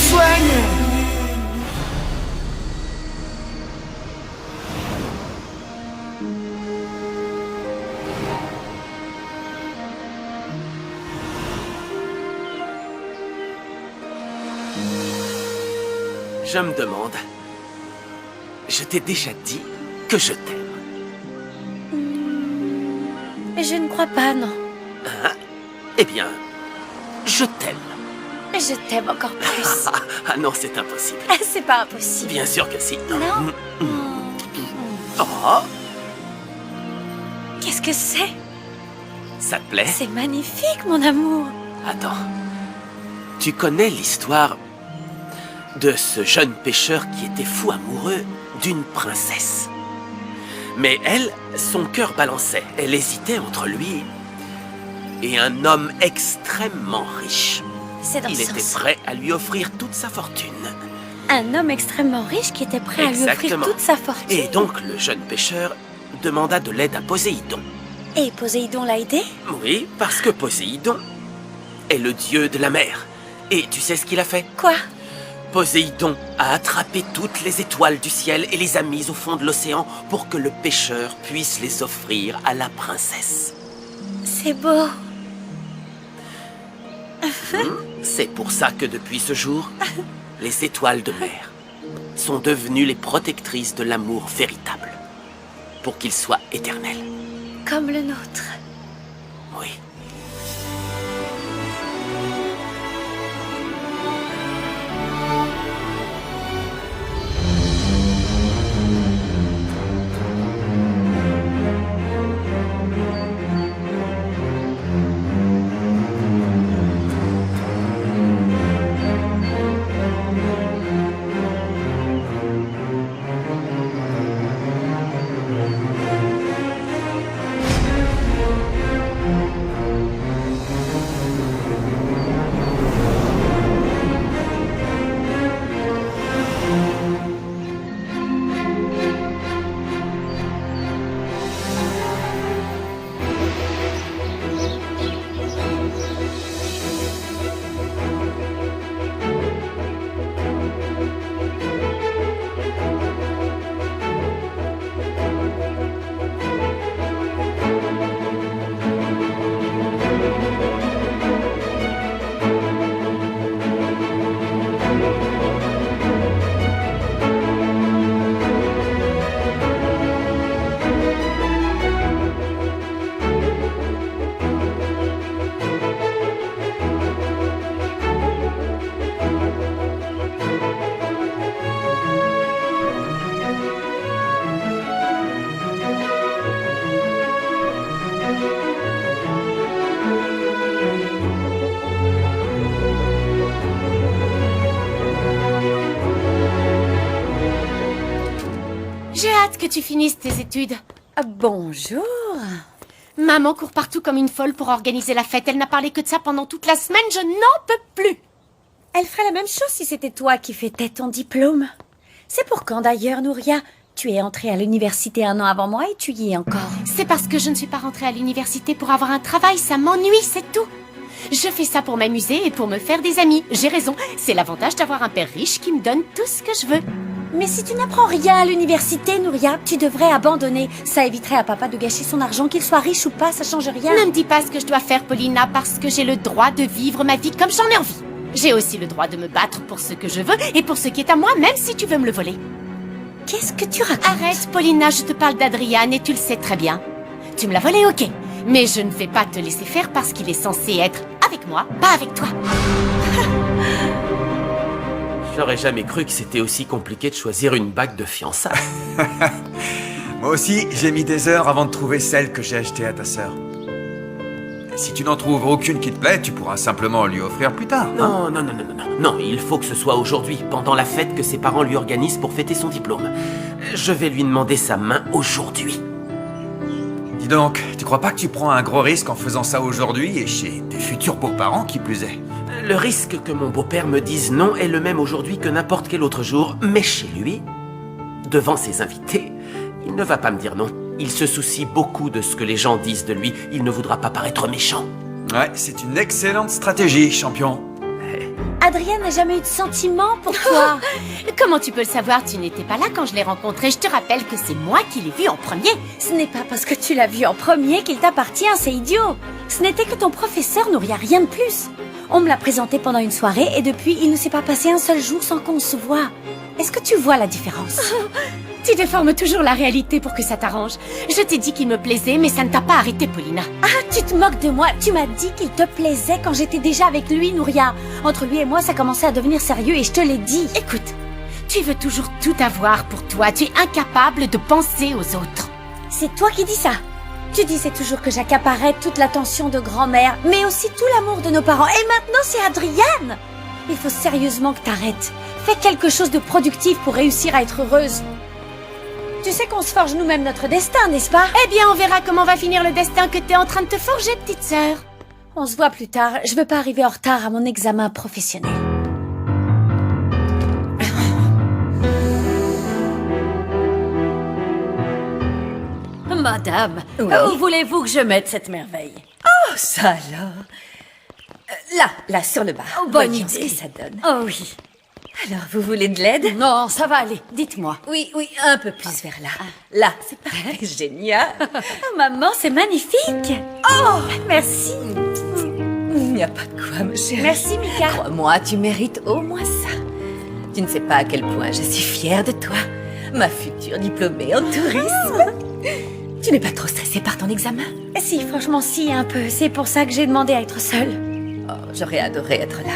soigne. Je me demande... Je t'ai déjà dit que je t'aime. Je ne crois pas, non. Hein? Eh bien, je t'aime. Je t'aime encore plus. Ah non, c'est impossible. C'est pas impossible. Bien sûr que si. Non. Oh, Qu'est-ce que c'est? ça te plaît? C'est magnifique, mon amour. Attends. Tu connais l'histoire de ce jeune pêcheur qui était fou amoureux d'une princesse. Mais elle, son cœur balançait. Elle hésitait entre lui et un homme extrêmement riche. C'est dans Il ce était sens. prêt à lui offrir toute sa fortune. Un homme extrêmement riche qui était prêt à lui offrir Exactement. toute sa fortune. Et donc le jeune pêcheur demanda de l'aide à Poséidon. Et Poséidon l'a aidé? Oui, parce que Poséidon est le dieu de la mer. Et tu sais ce qu'il a fait? Quoi? Poséidon a attrapé toutes les étoiles du ciel et les a mises au fond de l'océan pour que le pêcheur puisse les offrir à la princesse. C'est beau. C'est pour ça que depuis ce jour, les étoiles de mer sont devenues les protectrices de l'amour véritable, pour qu'il soit éternel. Comme le nôtre. Oui. J'ai hâte que tu finisses tes études. Bonjour. Maman court partout comme une folle pour organiser la fête. Elle n'a parlé que de ça pendant toute la semaine. Je n'en peux plus. Elle ferait la même chose si c'était toi qui fêtais ton diplôme. C'est pour quand d'ailleurs, Nouria? Tu es entrée à l'université 1 an avant moi et tu y es encore. C'est parce que je ne suis pas rentrée à l'université pour avoir un travail. Ça m'ennuie, c'est tout. Je fais ça pour m'amuser et pour me faire des amis. J'ai raison. C'est l'avantage d'avoir un père riche qui me donne tout ce que je veux. Mais si tu n'apprends rien à l'université, Nouria, tu devrais abandonner. Ça éviterait à papa de gâcher son argent, qu'il soit riche ou pas, ça change rien. Ne me dis pas ce que je dois faire, Paulina, parce que j'ai le droit de vivre ma vie comme j'en ai envie. J'ai aussi le droit de me battre pour ce que je veux et pour ce qui est à moi, même si tu veux me le voler. Qu'est-ce que tu racontes? Arrête, Paulina, je te parle d'Adrian et tu le sais très bien. Tu me l'as volé, ok. Mais je ne vais pas te laisser faire parce qu'il est censé être avec moi, pas avec toi. J'aurais jamais cru que c'était aussi compliqué de choisir une bague de fiançailles. Moi aussi, j'ai mis des heures avant de trouver celle que j'ai achetée à ta sœur. Si tu n'en trouves aucune qui te plaît, tu pourras simplement lui offrir plus tard. Non, non, non, non, non, non. Non, il faut que ce soit aujourd'hui, pendant la fête que ses parents lui organisent pour fêter son diplôme. Je vais lui demander sa main aujourd'hui. Dis donc, tu crois pas que tu prends un gros risque en faisant ça aujourd'hui et chez tes futurs beaux-parents qui plus est? Le risque que mon beau-père me dise non est le même aujourd'hui que n'importe quel autre jour, mais chez lui, devant ses invités, il ne va pas me dire non. Il se soucie beaucoup de ce que les gens disent de lui. Il ne voudra pas paraître méchant. Ouais, c'est une excellente stratégie, champion. Adrien n'a jamais eu de sentiments pour toi. Comment tu peux le savoir? Tu n'étais pas là quand je l'ai rencontré. Je te rappelle que c'est moi qui l'ai vu en premier. Ce n'est pas parce que tu l'as vu en premier qu'il t'appartient, c'est idiot. Ce n'était que ton professeur, Nouria, rien de plus. On me l'a présenté pendant une soirée et depuis, il ne s'est pas passé un seul jour sans qu'on se voie. Est-ce que tu vois la différence? Tu déformes toujours la réalité pour que ça t'arrange. Je t'ai dit qu'il me plaisait, mais ça ne t'a pas arrêté, Paulina. Ah, tu te moques de moi. Tu m'as dit qu'il te plaisait quand j'étais déjà avec lui, Nouria. Entre lui et moi, ça commençait à devenir sérieux et je te l'ai dit. Écoute, tu veux toujours tout avoir pour toi. Tu es incapable de penser aux autres. C'est toi qui dis ça. Tu disais toujours que j'accaparais toute l'attention de grand-mère, mais aussi tout l'amour de nos parents. Et maintenant, c'est Adriane. Il faut sérieusement que t'arrêtes. Fais quelque chose de productif pour réussir à être heureuse. Tu sais qu'on se forge nous-mêmes notre destin, n'est-ce pas? Eh bien, on verra comment va finir le destin que t'es en train de te forger, petite sœur. On se voit plus tard. Je veux pas arriver en retard à mon examen professionnel. Madame, Oui. où voulez-vous que je mette cette merveille? Oh, ça alors. Là, sur le bar. Oh, bonne Voyons ce idée. que ça donne. Oh oui. Alors, vous voulez de l'aide? Non, ça va aller. Dites-moi. Oui, un peu plus vers là. Là, c'est parfait. Génial. Oh, maman, c'est magnifique. Oh, merci. Il n'y a pas de quoi, ma chérie. Merci, Mika. Crois-moi, tu mérites au moins ça. Tu ne sais pas à quel point je suis fière de toi, ma future diplômée en tourisme. Tu n'es pas trop stressée par ton examen? Si, franchement, si, un peu. C'est pour ça que j'ai demandé à être seule. Oh, j'aurais adoré être là.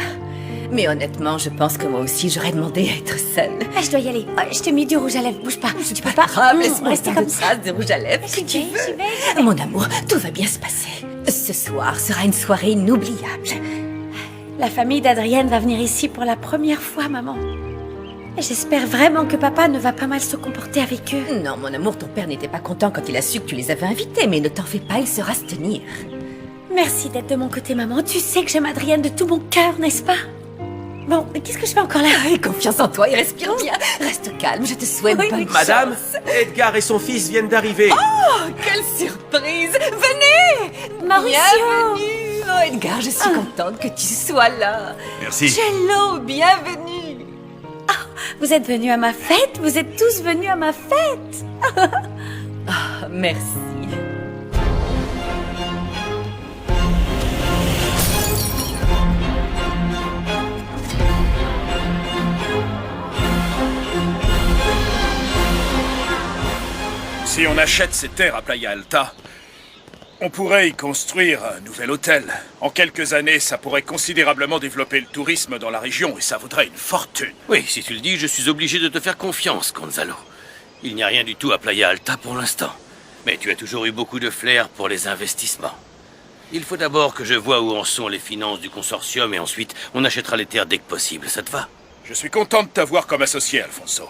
Mais honnêtement, je pense que moi aussi, j'aurais demandé à être seule. Ah, je dois y aller. Oh, je t'ai mis du rouge à lèvres. Bouge pas. Tu peux pas. Grave, laisse-moi rester autant comme de ça. traces de rouge à lèvres si tu J'y vais, j'y veux. vais. Mon amour, tout va bien se passer. Ce soir sera une soirée inoubliable. La famille d'Adrienne va venir ici pour la première fois, maman. Et j'espère vraiment que papa ne va pas mal se comporter avec eux. Non, mon amour, ton père n'était pas content quand il a su que tu les avais invités, mais ne t'en fais pas, il saura se tenir. Merci d'être de mon côté, maman. Tu sais que j'aime Adrienne de tout mon cœur, n'est-ce pas? Bon, qu'est-ce que je fais encore là? Aie confiance en toi et respire bien. Reste calme, je te souhaite bonne Madame, chance. Edgar et son fils viennent d'arriver. Quelle surprise! Venez! Mauricio! Bienvenue! Oh, Edgar, je suis contente que tu sois là. Merci. Hello, bienvenue! Vous êtes venus à ma fête? Vous êtes tous venus à ma fête? Ah, merci. Si on achète ces terres à Playa Alta, on pourrait y construire un nouvel hôtel. En quelques années, ça pourrait considérablement développer le tourisme dans la région et ça vaudrait une fortune. Oui, si tu le dis, je suis obligé de te faire confiance, Gonzalo. Il n'y a rien du tout à Playa Alta pour l'instant. Mais tu as toujours eu beaucoup de flair pour les investissements. Il faut d'abord que je vois où en sont les finances du consortium et ensuite on achètera les terres dès que possible. Ça te va? Je suis content de t'avoir comme associé, Alfonso.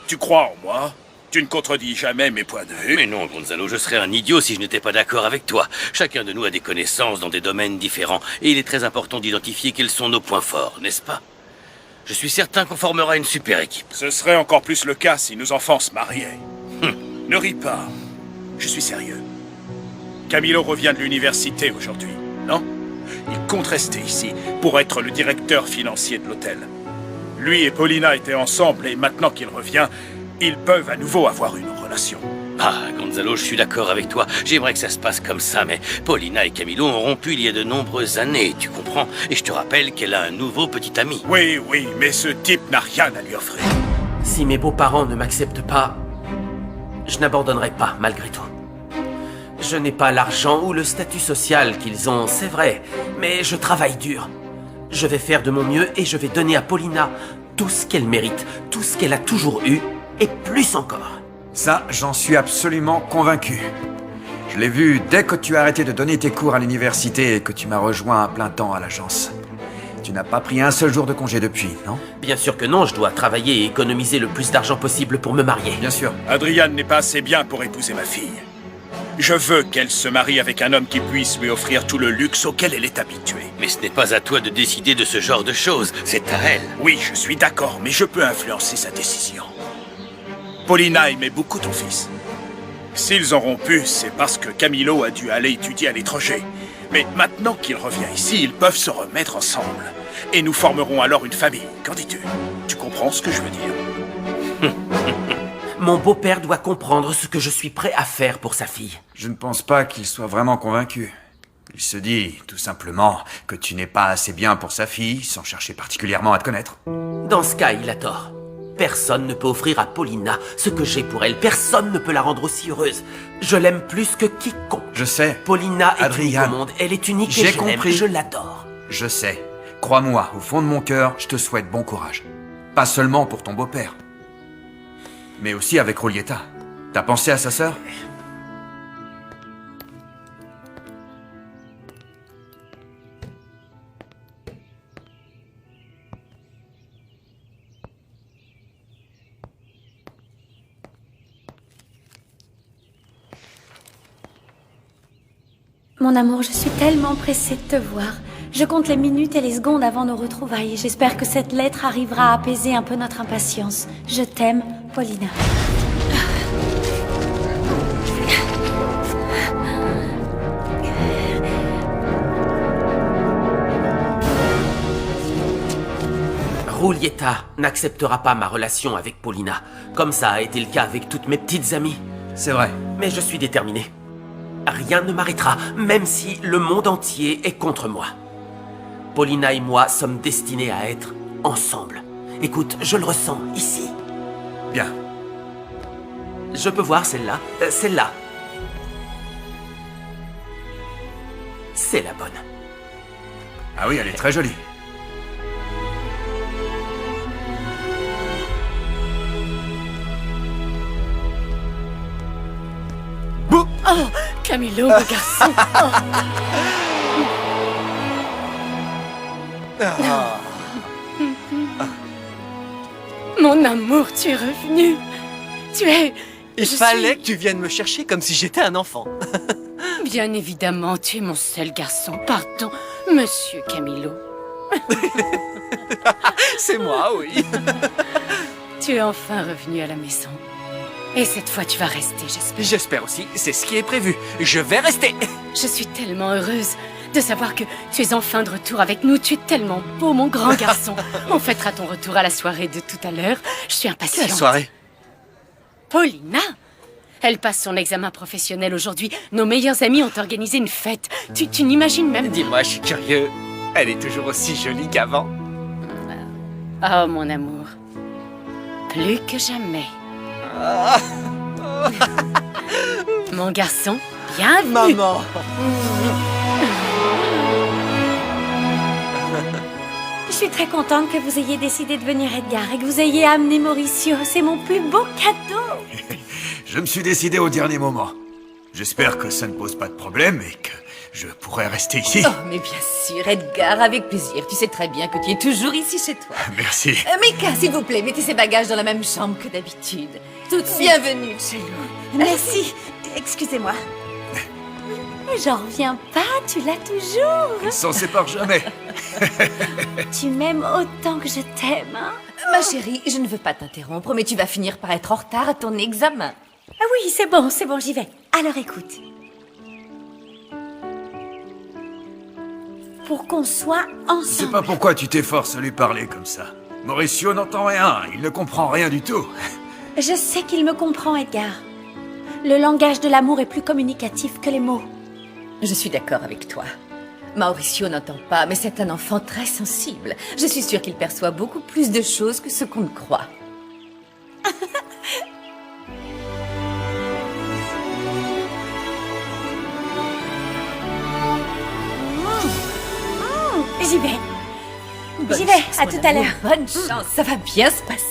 Tu crois en moi? Tu ne contredis jamais mes points de vue? Mais non, Gonzalo, je serais un idiot si je n'étais pas d'accord avec toi. Chacun de nous a des connaissances dans des domaines différents et il est très important d'identifier quels sont nos points forts, n'est-ce pas? Je suis certain qu'on formera une super équipe. Ce serait encore plus le cas si nos enfants se mariaient. Ne ris pas. Je suis sérieux. Camilo revient de l'université aujourd'hui, non? Il compte rester ici pour être le directeur financier de l'hôtel. Lui et Paulina étaient ensemble et maintenant qu'il revient, ils peuvent à nouveau avoir une relation. Ah, Gonzalo, je suis d'accord avec toi. J'aimerais que ça se passe comme ça, mais Paulina et Camilo ont rompu il y a de nombreuses années, tu comprends? Et je te rappelle qu'elle a un nouveau petit ami. Oui, mais ce type n'a rien à lui offrir. Si mes beaux-parents ne m'acceptent pas, je n'abandonnerai pas, malgré tout. Je n'ai pas l'argent ou le statut social qu'ils ont, c'est vrai, mais je travaille dur. Je vais faire de mon mieux et je vais donner à Paulina tout ce qu'elle mérite, tout ce qu'elle a toujours eu, et plus encore. Ça, j'en suis absolument convaincu. Je l'ai vu dès que tu as arrêté de donner tes cours à l'université et que tu m'as rejoint à plein temps à l'agence. Tu n'as pas pris un seul jour de congé depuis, non? Bien sûr que non, je dois travailler et économiser le plus d'argent possible pour me marier. Bien sûr. Adriane n'est pas assez bien pour épouser ma fille. Je veux qu'elle se marie avec un homme qui puisse lui offrir tout le luxe auquel elle est habituée. Mais ce n'est pas à toi de décider de ce genre de choses, c'est à elle. Oui, je suis d'accord, mais je peux influencer sa décision. Paulina aimait beaucoup ton fils. S'ils ont rompu, c'est parce que Camilo a dû aller étudier à l'étranger. Mais maintenant qu'il revient ici, ils peuvent se remettre ensemble. et nous formerons alors une famille. Qu'en dis-tu? Tu comprends ce que je veux dire? Mon beau-père doit comprendre ce que je suis prêt à faire pour sa fille. Je ne pense pas qu'il soit vraiment convaincu. Il se dit, tout simplement, que tu n'es pas assez bien pour sa fille, sans chercher particulièrement à te connaître. Dans ce cas, il a tort. Personne ne peut offrir à Paulina ce que j'ai pour elle. Personne ne peut la rendre aussi heureuse. Je l'aime plus que quiconque. Je sais. Paulina est unique Adrien, au monde. Elle est unique et j'ai je l'aime. compris. Je l'adore. Je sais. Crois-moi, au fond de mon cœur, je te souhaite bon courage. Pas seulement pour ton beau-père, mais aussi avec Rolietta. T'as pensé à sa sœur? Mon amour, je suis tellement pressée de te voir. Je compte les minutes et les secondes avant nos retrouvailles. J'espère que cette lettre arrivera à apaiser un peu notre impatience. Je t'aime, Paulina. Rolietta n'acceptera pas ma relation avec Paulina, comme ça a été le cas avec toutes mes petites amies. C'est vrai. Mais je suis déterminé. Rien ne m'arrêtera, même si le monde entier est contre moi. Paulina et moi sommes destinés à être ensemble. Écoute, je le ressens ici. Bien. Je peux voir celle-là? Celle-là. C'est la bonne. Ah oui, elle est très jolie. Oh, Camilo, le garçon. Mon amour, tu es revenu. Tu es... Il fallait que tu viennes me chercher comme si j'étais un enfant. Bien évidemment, tu es mon seul garçon. Pardon, monsieur Camilo. C'est moi, oui. Tu es enfin revenu à la maison. Et cette fois, tu vas rester, j'espère. J'espère aussi, c'est ce qui est prévu. Je vais rester. Je suis tellement heureuse de savoir que tu es enfin de retour avec nous. Tu es tellement beau, mon grand garçon. On fêtera ton retour à la soirée de tout à l'heure. Je suis impatiente. Quelle soirée? Paulina, elle passe son examen professionnel aujourd'hui. Nos meilleurs amis ont organisé une fête. Tu n'imagines même pas. Dis-moi, je suis curieux. Elle est toujours aussi jolie qu'avant. Oh, mon amour. Plus que jamais. Mon garçon, bienvenue. Maman. Je suis très contente que vous ayez décidé de venir, Edgar, et que vous ayez amené Mauricio. C'est mon plus beau cadeau. Je me suis décidé au dernier moment. J'espère que ça ne pose pas de problème et que je pourrai rester ici. Oh, mais bien sûr, Edgar, avec plaisir. Tu sais très bien que tu es toujours ici chez toi. Merci. Mika, s'il vous plaît, mettez ses bagages dans la même chambre que d'habitude. Bienvenue chez nous. Merci. Excusez-moi. J'en reviens pas, tu l'as toujours. On s'en sépare jamais. Tu m'aimes autant que je t'aime, hein? Ma chérie, je ne veux pas t'interrompre, mais tu vas finir par être en retard à ton examen. Ah oui, c'est bon, j'y vais. Alors écoute. Pour qu'on soit Je ensemble. sais pas pourquoi tu t'efforces à lui parler comme ça. Mauricio n'entend rien, il ne comprend rien du tout. Je sais qu'il me comprend, Edgar. Le langage de l'amour est plus communicatif que les mots. Je suis d'accord avec toi. Mauricio n'entend pas, mais c'est un enfant très sensible. Je suis sûre qu'il perçoit beaucoup plus de choses que ce qu'on ne croit. J'y vais. Bonne J'y vais, chance, à mon tout à amour. l'heure. Bonne chance, ça va bien se passer.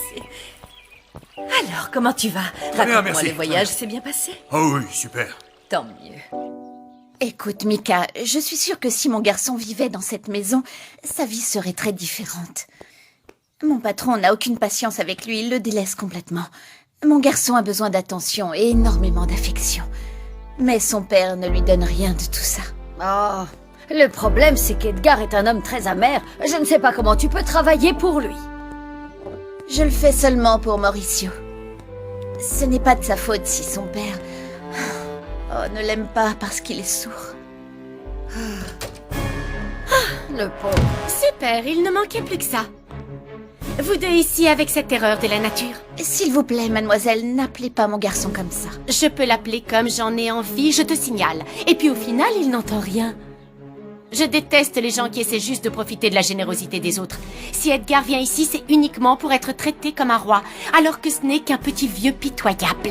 Alors, comment tu vas? Très bien, Raconte-moi, merci. le voyage s'est bien passé? Oh oui, super. Tant mieux. Écoute, Mika, je suis sûre que si mon garçon vivait dans cette maison, sa vie serait très différente. Mon patron n'a aucune patience avec lui, il le délaisse complètement. Mon garçon a besoin d'attention et énormément d'affection. Mais son père ne lui donne rien de tout ça. Oh, le problème, c'est qu'Edgar est un homme très amer. Je ne sais pas comment tu peux travailler pour lui. Je le fais seulement pour Mauricio. Ce n'est pas de sa faute si son père... ne l'aime pas parce qu'il est sourd. Le pauvre. Super, il ne manquait plus que ça. Vous deux ici avec cette terreur de la nature. S'il vous plaît, mademoiselle, n'appelez pas mon garçon comme ça. Je peux l'appeler comme j'en ai envie, je te signale. Et puis au final, il n'entend rien. Je déteste les gens qui essaient juste de profiter de la générosité des autres. Si Edgar vient ici, c'est uniquement pour être traité comme un roi, alors que ce n'est qu'un petit vieux pitoyable.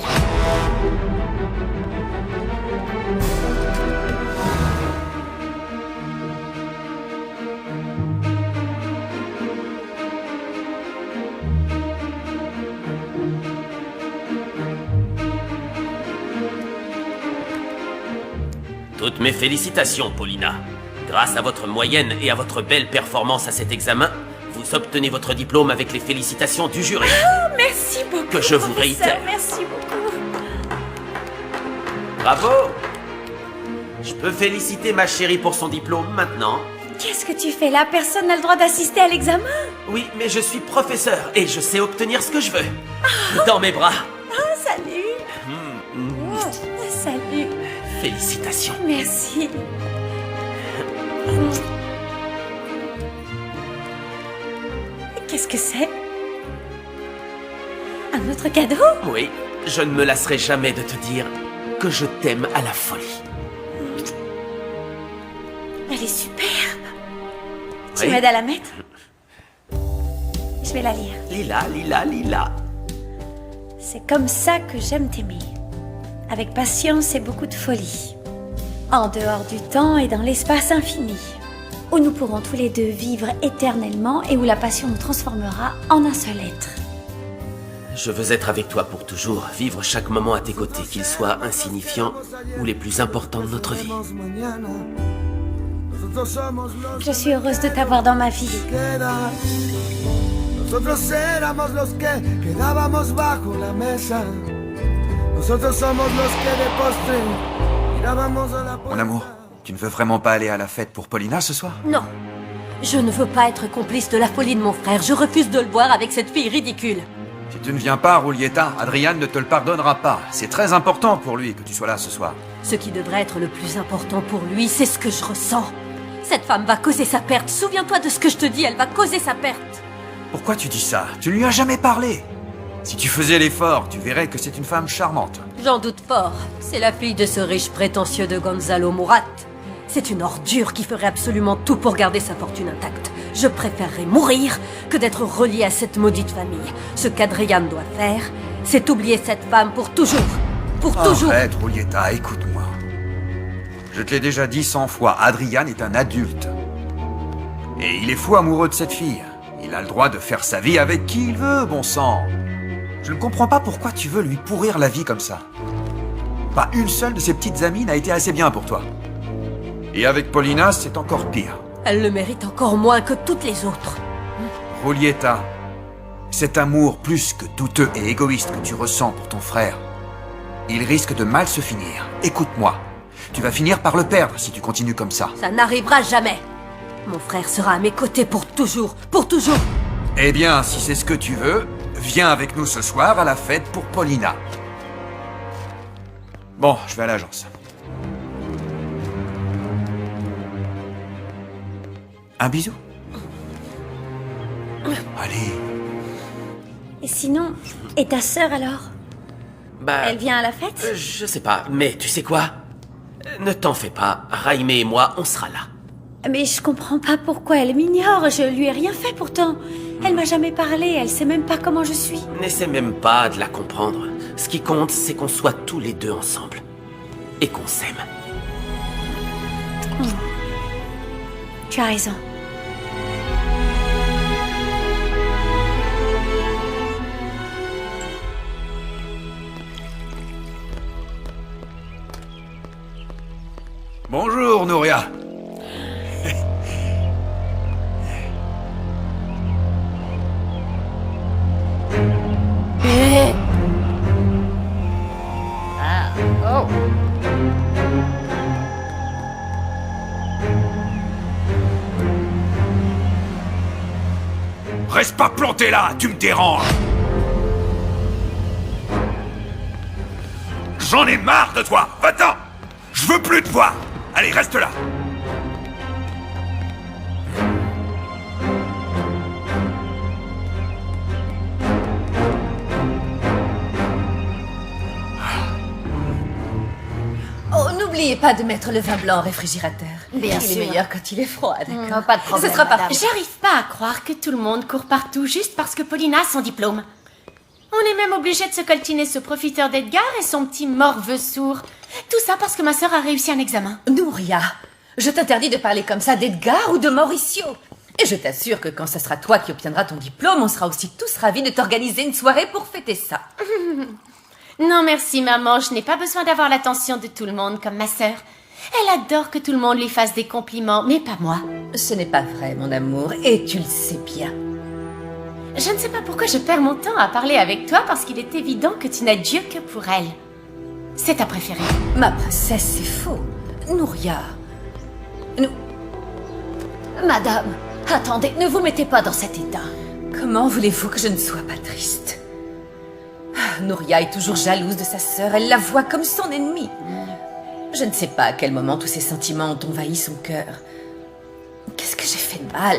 Toutes mes félicitations, Paulina. Grâce à votre moyenne et à votre belle performance à cet examen, vous obtenez votre diplôme avec les félicitations du jury. Merci beaucoup. Que je vous professeur, réitère. Merci beaucoup. Bravo! Je peux féliciter ma chérie pour son diplôme maintenant? Qu'est-ce que tu fais là? Personne n'a le droit d'assister à l'examen. Oui, mais je suis professeur et je sais obtenir ce que je veux. Dans mes bras. Ah, salut. Oh, salut. Félicitations. Merci. Qu'est-ce que c'est? Un autre cadeau? Oui, je ne me lasserai jamais de te dire que je t'aime à la folie. Elle est superbe. Tu Oui. m'aides à la mettre? Je vais la lire. Lila, Lila, Lila. C'est comme ça que j'aime t'aimer. Avec patience et beaucoup de folie. En dehors du temps et dans l'espace infini. Où nous pourrons tous les deux vivre éternellement et où la passion nous transformera en un seul être. Je veux être avec toi pour toujours, vivre chaque moment à tes côtés, qu'il soit insignifiant ou les plus importants de notre vie. Je suis heureuse de t'avoir dans ma vie. Nosotros éramos los que quedábamos bajo la mesa. Nosotros somos los que de postre mirábamos a la Mon amour, tu ne veux vraiment pas aller à la fête pour Paulina ce soir? Non. Je ne veux pas être complice de la folie de mon frère. Je refuse de le voir avec cette fille ridicule. Si tu ne viens pas, Roulietta, Adrian ne te le pardonnera pas. C'est très important pour lui que tu sois là ce soir. Ce qui devrait être le plus important pour lui, c'est ce que je ressens. Cette femme va causer sa perte. Souviens-toi de ce que je te dis, elle va causer sa perte. Pourquoi tu dis ça? Tu ne lui as jamais parlé. Si tu faisais l'effort, tu verrais que c'est une femme charmante. J'en doute fort. C'est la fille de ce riche prétentieux de Gonzalo Murat. C'est une ordure qui ferait absolument tout pour garder sa fortune intacte. Je préférerais mourir que d'être relié à cette maudite famille. Ce qu'Adrian doit faire, c'est oublier cette femme pour toujours. Pour toujours. Arrête, Roulietta, écoute-moi. Je te l'ai déjà dit 100 fois, Adrian est un adulte. Et il est fou amoureux de cette fille. Il a le droit de faire sa vie avec qui il veut, bon sang. Je ne comprends pas pourquoi tu veux lui pourrir la vie comme ça. Pas une seule de ses petites amies n'a été assez bien pour toi. Et avec Paulina, c'est encore pire. Elle le mérite encore moins que toutes les autres. Roulietta, cet amour plus que douteux et égoïste que tu ressens pour ton frère, il risque de mal se finir. Écoute-moi, tu vas finir par le perdre si tu continues comme ça. Ça n'arrivera jamais. Mon frère sera à mes côtés pour toujours. Pour toujours. Eh bien, si c'est ce que tu veux, viens avec nous ce soir à la fête pour Paulina. Bon, je vais à l'agence. Un bisou? Allez. Et sinon, et ta sœur alors? Bah, Elle vient à la fête? je sais pas, mais tu sais quoi? Ne t'en fais pas, Raimé et moi, on sera là. Mais je comprends pas pourquoi elle m'ignore. Je lui ai rien fait pourtant. Elle m'a jamais parlé. Elle sait même pas comment je suis. N'essaie même pas de la comprendre. Ce qui compte, c'est qu'on soit tous les deux ensemble. Et qu'on s'aime. Tu as raison. Bonjour, Nouria. Reste pas planté là, tu me déranges. J'en ai marre de toi, va-t'en. Je veux plus te voir. Allez, reste là. N'oubliez pas de mettre le vin blanc au réfrigérateur. Bien il sûr. est meilleur quand il est froid, d'accord? Pas de problème, Ce sera madame. parfait. J'arrive pas à croire que tout le monde court partout juste parce que Paulina a son diplôme. On est même obligé de se coltiner ce profiteur d'Edgar et son petit morveux sourd. Tout ça parce que ma sœur a réussi un examen. Nouria, je t'interdis de parler comme ça d'Edgar ou de Mauricio. Et je t'assure que quand ce sera toi qui obtiendras ton diplôme, on sera aussi tous ravis de t'organiser une soirée pour fêter ça. Non merci maman, je n'ai pas besoin d'avoir l'attention de tout le monde comme ma sœur. Elle adore que tout le monde lui fasse des compliments, mais pas moi. Ce n'est pas vrai, mon amour, et tu le sais bien. Je ne sais pas pourquoi je perds mon temps à parler avec toi parce qu'il est évident que tu n'as Dieu que pour elle. C'est ta préférée. Ma princesse, c'est faux. Nouria. Madame, attendez, ne vous mettez pas dans cet état. Comment voulez-vous que je ne sois pas triste? Nouria est toujours jalouse de sa sœur, elle la voit comme son ennemie. Je ne sais pas à quel moment tous ces sentiments ont envahi son cœur. Qu'est-ce que j'ai fait de mal?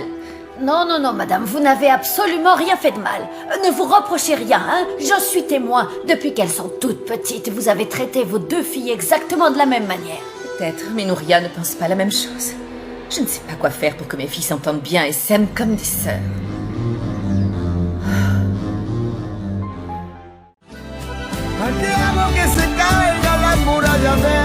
Non, non, non, madame, vous n'avez absolument rien fait de mal. Ne vous reprochez rien, hein. J'en suis témoin. Depuis qu'elles sont toutes petites, vous avez traité vos deux filles exactement de la même manière. Peut-être, mais Nouria ne pense pas la même chose. Je ne sais pas quoi faire pour que mes filles s'entendent bien et s'aiment comme des sœurs. Aquí algo que se caiga las murallas de